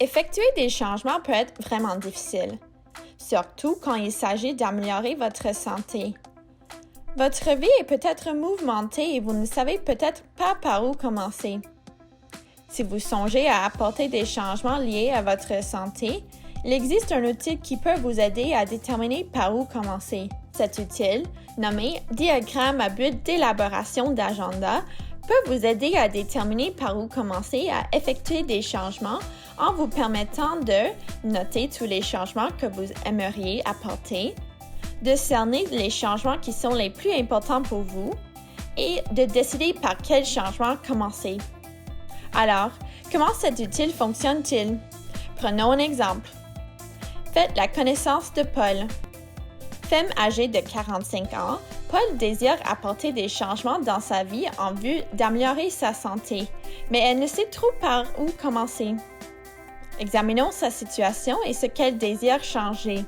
Effectuer des changements peut être vraiment difficile, surtout quand il s'agit d'améliorer votre santé. Votre vie est peut-être mouvementée et vous ne savez peut-être pas par où commencer. Si vous songez à apporter des changements liés à votre santé, il existe un outil qui peut vous aider à déterminer par où commencer. Cet outil, nommé diagramme à but d'élaboration d'agenda, peut vous aider à déterminer par où commencer à effectuer des changements en vous permettant de noter tous les changements que vous aimeriez apporter, de cerner les changements qui sont les plus importants pour vous et de décider par quel changement commencer. Alors, comment cet outil fonctionne-t-il? Prenons un exemple. Faites la connaissance de Paul. Femme âgée de 45 ans, Paul désire apporter des changements dans sa vie en vue d'améliorer sa santé, mais elle ne sait trop par où commencer. Examinons sa situation et ce qu'elle désire changer.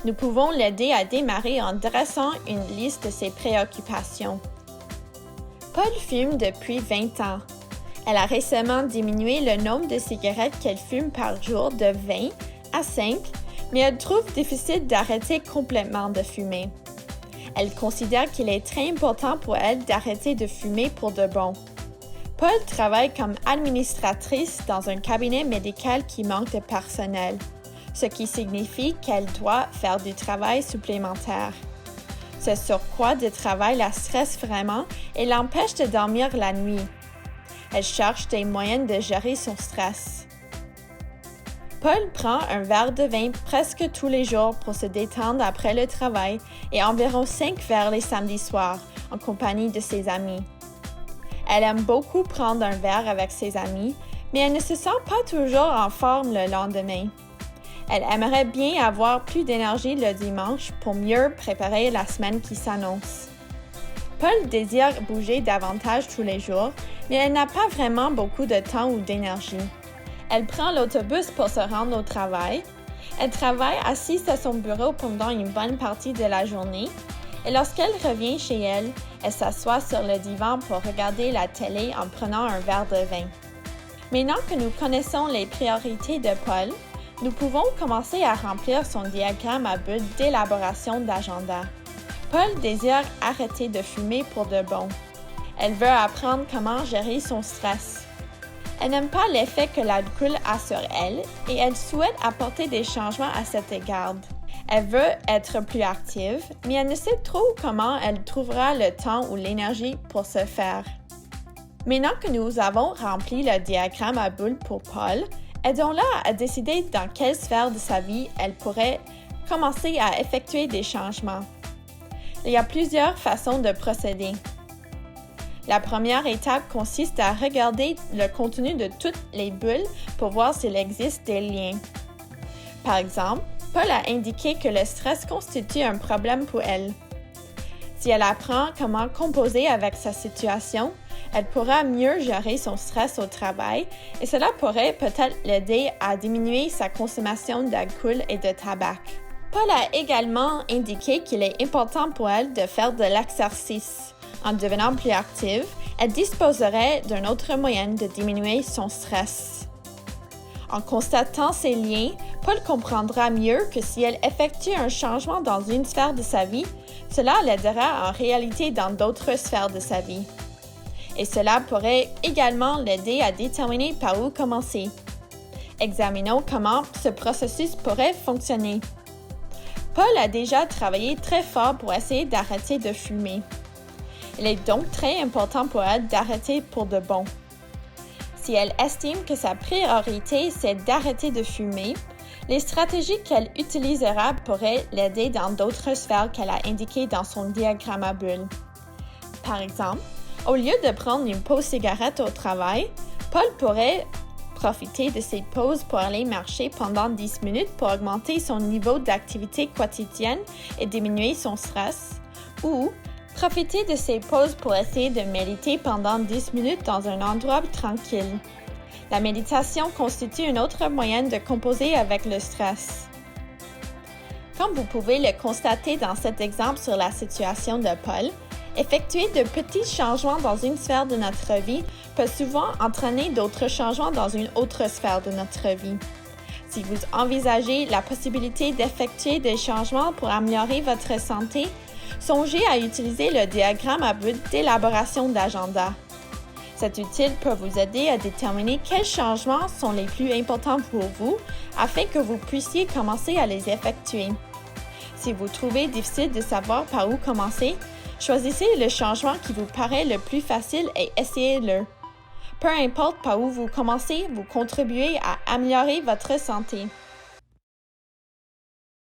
Nous pouvons l'aider à démarrer en dressant une liste de ses préoccupations. Paul fume depuis 20 ans. Elle a récemment diminué le nombre de cigarettes qu'elle fume par jour de 20 à 5, mais elle trouve difficile d'arrêter complètement de fumer. Elle considère qu'il est très important pour elle d'arrêter de fumer pour de bon. Paul travaille comme administratrice dans un cabinet médical qui manque de personnel, ce qui signifie qu'elle doit faire du travail supplémentaire. Ce surcroît de travail la stresse vraiment et l'empêche de dormir la nuit. Elle cherche des moyens de gérer son stress. Paul prend un verre de vin presque tous les jours pour se détendre après le travail et environ 5 verres les samedis soirs en compagnie de ses amis. Elle aime beaucoup prendre un verre avec ses amis, mais elle ne se sent pas toujours en forme le lendemain. Elle aimerait bien avoir plus d'énergie le dimanche pour mieux préparer la semaine qui s'annonce. Paul désire bouger davantage tous les jours, mais elle n'a pas vraiment beaucoup de temps ou d'énergie. Elle prend l'autobus pour se rendre au travail. Elle travaille assise à son bureau pendant une bonne partie de la journée et lorsqu'elle revient chez elle, elle s'assoit sur le divan pour regarder la télé en prenant un verre de vin. Maintenant que nous connaissons les priorités de Paul, nous pouvons commencer à remplir son diagramme à but d'élaboration d'agenda. Paul désire arrêter de fumer pour de bon. Elle veut apprendre comment gérer son stress. Elle n'aime pas l'effet que l'alcool a sur elle et elle souhaite apporter des changements à cet égard. Elle veut être plus active, mais elle ne sait trop comment elle trouvera le temps ou l'énergie pour ce faire. Maintenant que nous avons rempli le diagramme à bulles pour Paul, aidons-la à décider dans quelle sphère de sa vie elle pourrait commencer à effectuer des changements. Il y a plusieurs façons de procéder. La première étape consiste à regarder le contenu de toutes les bulles pour voir s'il existe des liens. Par exemple, Paul a indiqué que le stress constitue un problème pour elle. Si elle apprend comment composer avec sa situation, elle pourra mieux gérer son stress au travail et cela pourrait peut-être l'aider à diminuer sa consommation d'alcool et de tabac. Paul a également indiqué qu'il est important pour elle de faire de l'exercice. En devenant plus active, elle disposerait d'un autre moyen de diminuer son stress. En constatant ces liens, Paul comprendra mieux que si elle effectue un changement dans une sphère de sa vie, cela l'aidera en réalité dans d'autres sphères de sa vie. Et cela pourrait également l'aider à déterminer par où commencer. Examinons comment ce processus pourrait fonctionner. Paul a déjà travaillé très fort pour essayer d'arrêter de fumer. Il est donc très important pour elle d'arrêter pour de bon. Si elle estime que sa priorité c'est d'arrêter de fumer, les stratégies qu'elle utilisera pourraient l'aider dans d'autres sphères qu'elle a indiquées dans son diagramme à bulles. Par exemple, au lieu de prendre une pause cigarette au travail, Paul pourrait profiter de ses pauses pour aller marcher pendant 10 minutes pour augmenter son niveau d'activité quotidienne et diminuer son stress, ou profiter de ces pauses pour essayer de méditer pendant 10 minutes dans un endroit tranquille. La méditation constitue un autre moyen de composer avec le stress. Comme vous pouvez le constater dans cet exemple sur la situation de Paul, effectuer de petits changements dans une sphère de notre vie peut souvent entraîner d'autres changements dans une autre sphère de notre vie. Si vous envisagez la possibilité d'effectuer des changements pour améliorer votre santé, songez à utiliser le diagramme à but d'élaboration d'agenda. Cet outil peut vous aider à déterminer quels changements sont les plus importants pour vous afin que vous puissiez commencer à les effectuer. Si vous trouvez difficile de savoir par où commencer, choisissez le changement qui vous paraît le plus facile et essayez-le. Peu importe par où vous commencez, vous contribuez à améliorer votre santé.